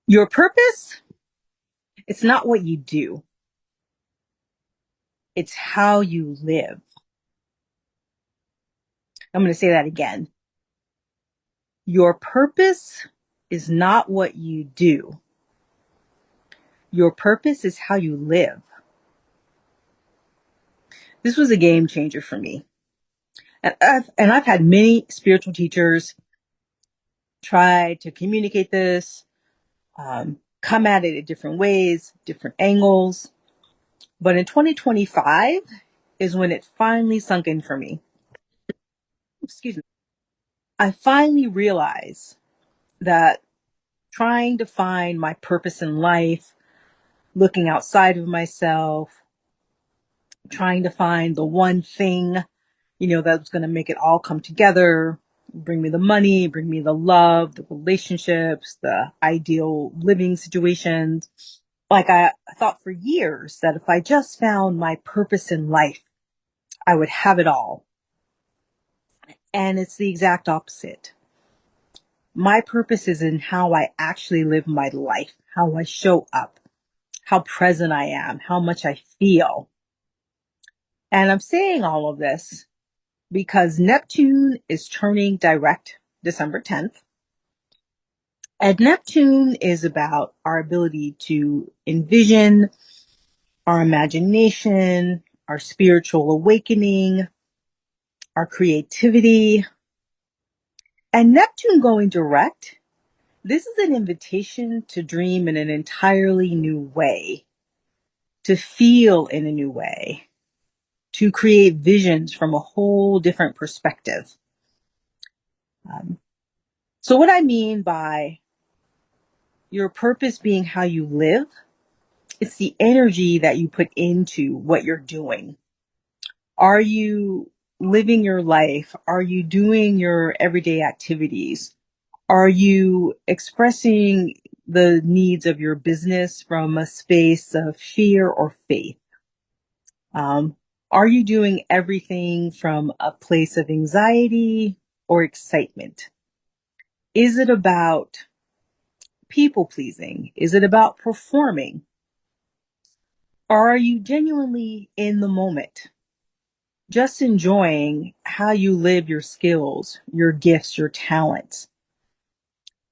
Your purpose, it's not what you do. It's how you live. I'm going to say that again. Your purpose is not what you do. Your purpose is how you live. This was a game changer for me. And I've had many spiritual teachers try to communicate this, come at it in different ways, different angles. But in 2025 is when it finally sunk in for me. Excuse me. I finally realized that trying to find my purpose in life, looking outside of myself, trying to find the one thing, that's going to make it all come together, bring me the money, bring me the love, the relationships, the ideal living situations. Like I thought for years that if I just found my purpose in life, I would have it all. And it's the exact opposite. My purpose is in how I actually live my life, how I show up, how present I am, how much I feel. And I'm saying all of this because Neptune is turning direct December 10th. And Neptune is about our ability to envision, our imagination, our spiritual awakening, our creativity. And Neptune going direct, this is an invitation to dream in an entirely new way, to feel in a new way, to create visions from a whole different perspective. So what I mean by your purpose being how you live, it's the energy that you put into what you're doing. Are you living your life? Are you doing your everyday activities? Are you expressing the needs of your business from a space of fear or faith? Um, are you doing everything from a place of anxiety or excitement? Is it about people pleasing? Is it about performing? Or are you genuinely in the moment, just enjoying how you live your skills, your gifts, your talents?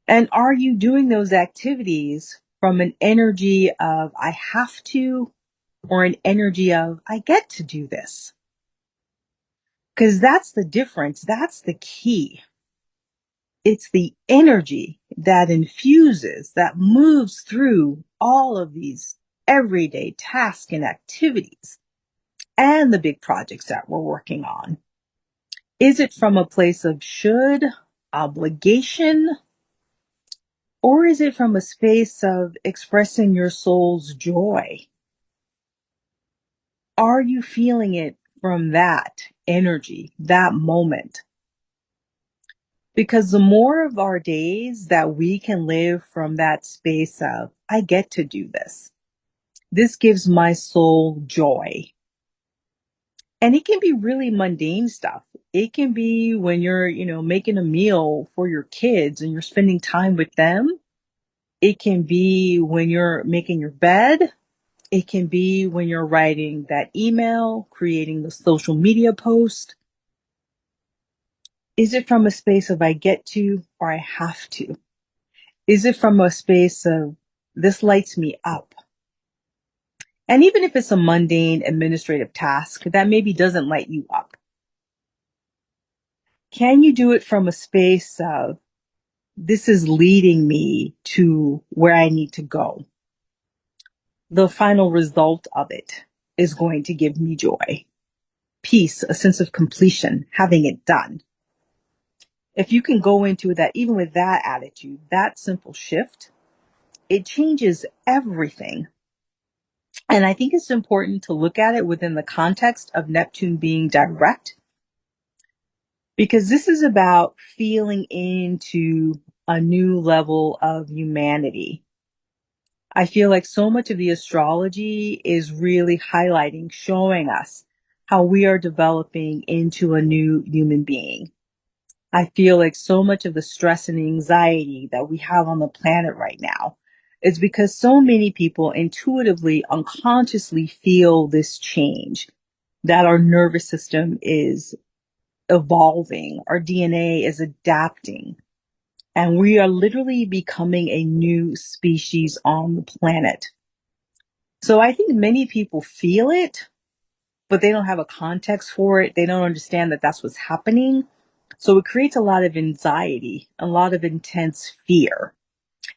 And are you doing those activities from an energy of I have to or an energy of I get to do this? Because that's the difference. That's the key. It's the energy that infuses, that moves through all of these everyday tasks and activities and the big projects that we're working on. Is it from a place of should, obligation, or is it from a space of expressing your soul's joy? Are you feeling it from that energy, that moment? Because the more of our days that we can live from that space of, I get to do this. This gives my soul joy. And it can be really mundane stuff. It can be when you're, making a meal for your kids and you're spending time with them. It can be when you're making your bed. It can be when you're writing that email, creating the social media post. Is it from a space of I get to or I have to? Is it from a space of this lights me up? And even if it's a mundane administrative task that maybe doesn't light you up, can you do it from a space of this is leading me to where I need to go? The final result of it is going to give me joy, peace, a sense of completion, having it done. If you can go into that, even with that attitude, that simple shift, it changes everything. And I think it's important to look at it within the context of Neptune being direct, because this is about feeling into a new level of humanity. I feel like so much of the astrology is really highlighting, showing us how we are developing into a new human being. I feel like so much of the stress and anxiety that we have on the planet right now It's because so many people intuitively, unconsciously feel this change, that our nervous system is evolving, our DNA is adapting, and we are literally becoming a new species on the planet. So I think many people feel it, but they don't have a context for it. They don't understand that that's what's happening. So it creates a lot of anxiety, a lot of intense fear.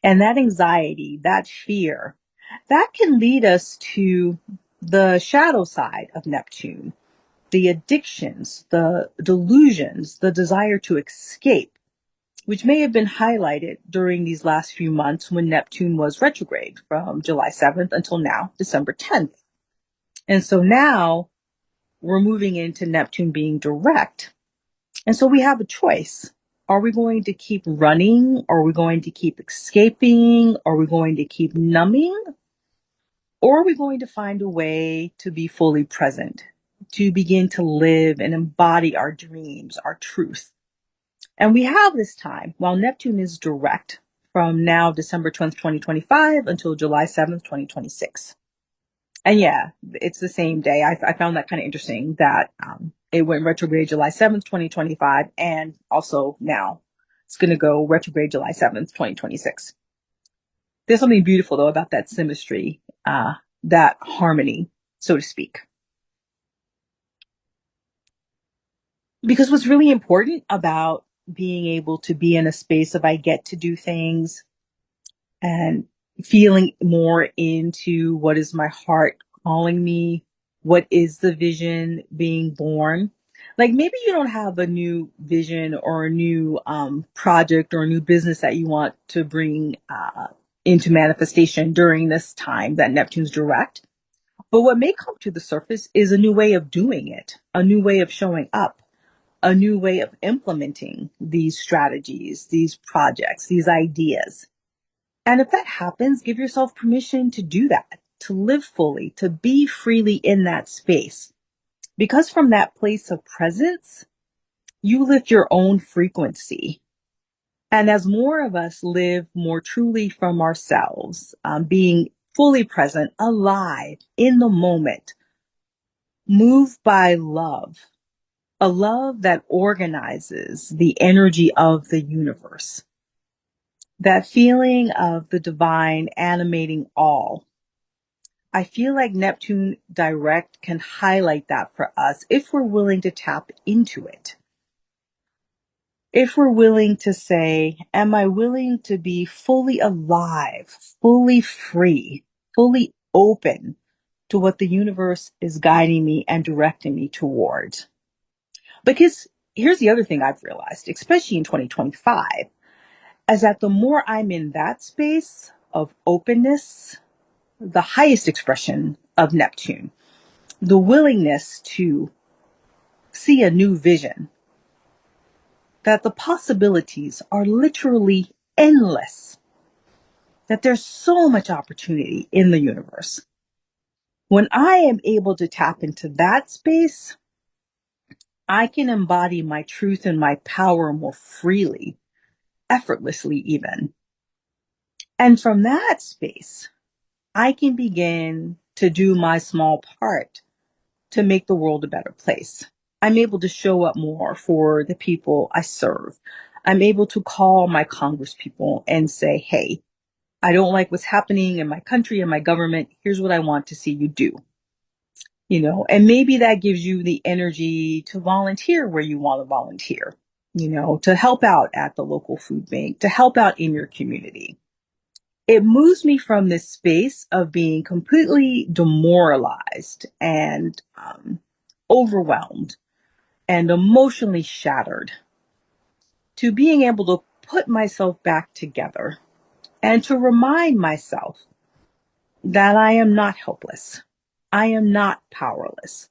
And that anxiety, that fear, that can lead us to the shadow side of Neptune, the addictions, the delusions, the desire to escape, which may have been highlighted during these last few months when Neptune was retrograde from July 7th until now, December 10th. And so now we're moving into Neptune being direct. And so we have a choice. Are we going to keep running? Are we going to keep escaping? Are we going to keep numbing? Or are we going to find a way to be fully present, to begin to live and embody our dreams, our truth? And we have this time while Neptune is direct from now December 10th, 2025 until July 7th, 2026. And yeah, it's the same day. I found that kind of interesting that it went retrograde July 7th, 2025, and also now it's going to go retrograde July 7th, 2026. There's something beautiful, though, about that symmetry, that harmony, so to speak. Because what's really important about being able to be in a space of I get to do things and feeling more into what is my heart calling me, what is the vision being born. Like maybe you don't have a new vision or a new project or a new business that you want to bring into manifestation during this time that Neptune's direct. But what may come to the surface is a new way of doing it, a new way of showing up, a new way of implementing these strategies, these projects, these ideas. And if that happens, give yourself permission to do that, to live fully, to be freely in that space. Because from that place of presence, you lift your own frequency. And as more of us live more truly from ourselves, being fully present, alive, in the moment, moved by love, a love that organizes the energy of the universe, that feeling of the divine animating all. I feel like Neptune direct can highlight that for us if we're willing to tap into it. If we're willing to say, am I willing to be fully alive, fully free, fully open to what the universe is guiding me and directing me towards? Because here's the other thing I've realized, especially in 2025, is that the more I'm in that space of openness, the highest expression of Neptune, the willingness to see a new vision, that the possibilities are literally endless, that there's so much opportunity in the universe. When I am able to tap into that space, I can embody my truth and my power more freely, effortlessly even. And from that space, I can begin to do my small part to make the world a better place. I'm able to show up more for the people I serve. I'm able to call my Congress people and say, hey, I don't like what's happening in my country and my government. Here's what I want to see you do. And maybe that gives you the energy to volunteer where you want to volunteer, to help out at the local food bank, to help out in your community. It moves me from this space of being completely demoralized and overwhelmed and emotionally shattered to being able to put myself back together and to remind myself that I am not helpless. I am not powerless.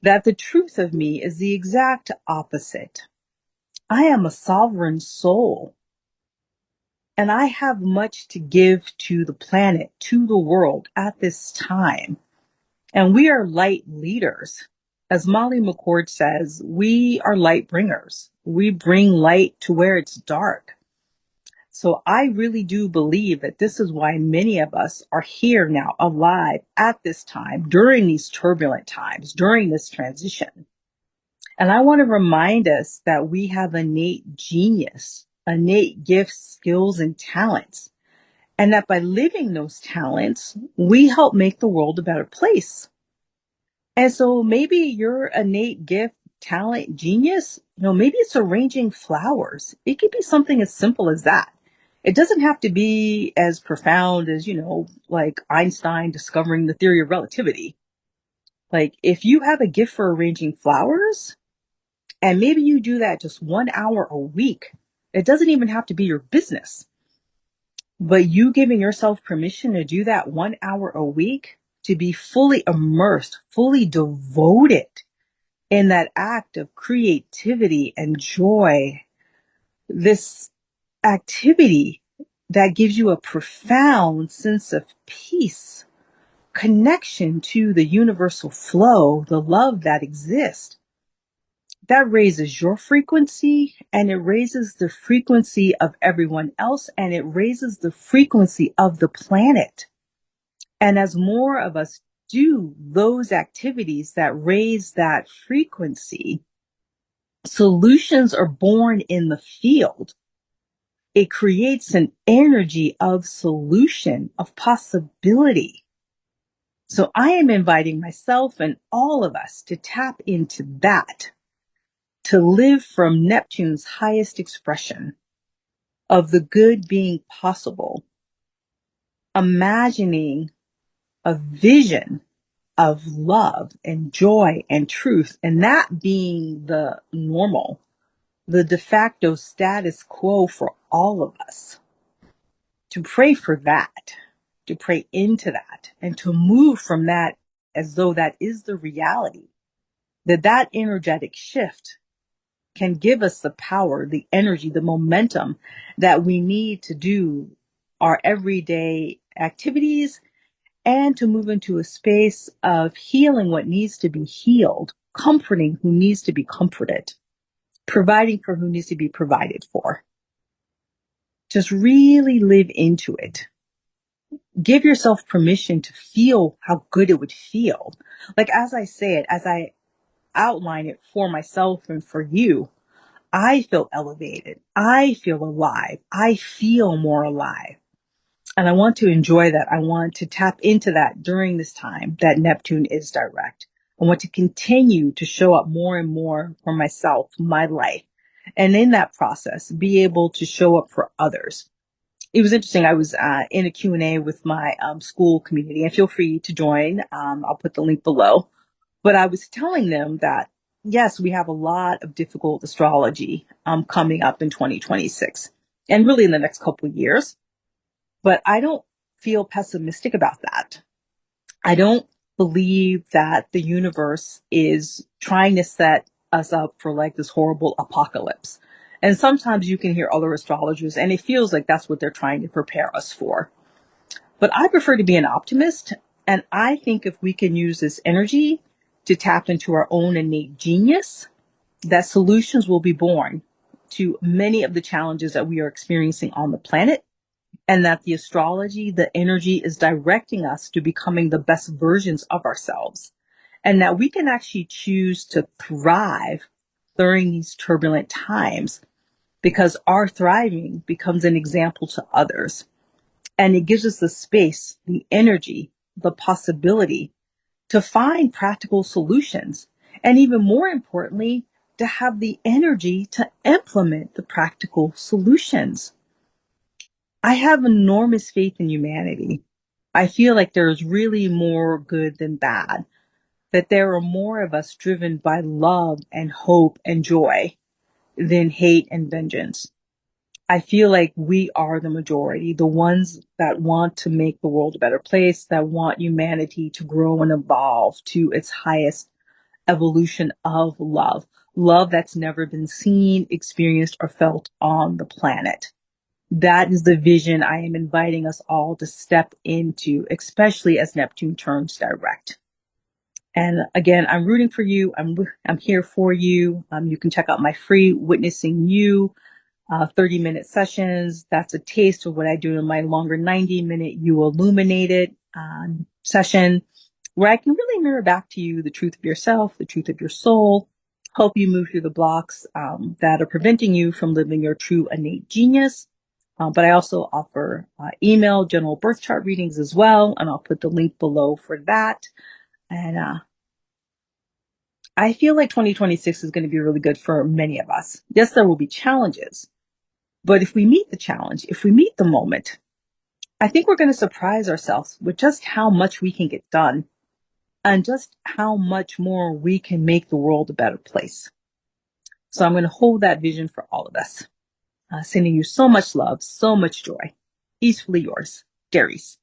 That the truth of me is the exact opposite. I am a sovereign soul. And I have much to give to the planet, to the world at this time. And we are light leaders. As Molly McCord says, we are light bringers. We bring light to where it's dark. So I really do believe that this is why many of us are here now, alive at this time, during these turbulent times, during this transition. And I want to remind us that we have innate genius, innate gifts, skills, and talents. And that by living those talents, we help make the world a better place. And so maybe your innate gift, talent, genius, maybe it's arranging flowers. It could be something as simple as that. It doesn't have to be as profound as, like Einstein discovering the theory of relativity. Like if you have a gift for arranging flowers, and maybe you do that just 1 hour a week, it doesn't even have to be your business. But you giving yourself permission to do that 1 hour a week, to be fully immersed, fully devoted in that act of creativity and joy, this activity that gives you a profound sense of peace, connection to the universal flow, the love that exists, that raises your frequency and it raises the frequency of everyone else and it raises the frequency of the planet. And as more of us do those activities that raise that frequency, solutions are born in the field. It creates an energy of solution, of possibility. So I am inviting myself and all of us to tap into that, to live from Neptune's highest expression of the good being possible, imagining a vision of love and joy and truth, and that being the normal, the de facto status quo for all of us. To pray for that, to pray into that, and to move from that as though that is the reality, that energetic shift can give us the power, the energy, the momentum that we need to do our everyday activities and to move into a space of healing what needs to be healed, comforting who needs to be comforted, providing for who needs to be provided for. Just really live into it. Give yourself permission to feel how good it would feel. Like as I say it, as I outline it for myself and for you, I feel elevated. I feel alive. I feel more alive. And I want to enjoy that. I want to tap into that during this time that Neptune is direct. I want to continue to show up more and more for myself, my life. And in that process, be able to show up for others. It was interesting. I was in a Q&A with my Skool community, and feel free to join. I'll put the link below. But I was telling them that, yes, we have a lot of difficult astrology coming up in 2026 and really in the next couple of years. But I don't feel pessimistic about that. I don't believe that the universe is trying to set us up for like this horrible apocalypse. And sometimes you can hear other astrologers and it feels like that's what they're trying to prepare us for. But I prefer to be an optimist. And I think if we can use this energy to tap into our own innate genius, that solutions will be born to many of the challenges that we are experiencing on the planet. And that the astrology, the energy is directing us to becoming the best versions of ourselves. And that we can actually choose to thrive during these turbulent times because our thriving becomes an example to others. And it gives us the space, the energy, the possibility to find practical solutions. And even more importantly, to have the energy to implement the practical solutions. I have enormous faith in humanity. I feel like there's really more good than bad, that there are more of us driven by love and hope and joy than hate and vengeance. I feel like we are the majority, the ones that want to make the world a better place, that want humanity to grow and evolve to its highest evolution of love, love that's never been seen, experienced, or felt on the planet. That is the vision I am inviting us all to step into, especially as Neptune turns direct. And again, I'm rooting for you. I'm here for you. You can check out my free Witnessing You 30-minute sessions. That's a taste of what I do in my longer 90-minute You Illuminated session, where I can really mirror back to you the truth of yourself, the truth of your soul, help you move through the blocks that are preventing you from living your true innate genius. But I also offer email general birth chart readings as well, and I'll put the link below for that. And I feel like 2026 is going to be really good for many of us. Yes, there will be challenges, but if we meet the challenge, if we meet the moment, I think we're going to surprise ourselves with just how much we can get done and just how much more we can make the world a better place. So I'm going to hold that vision for all of us. Sending you so much love, so much joy. Peacefully yours, Darice.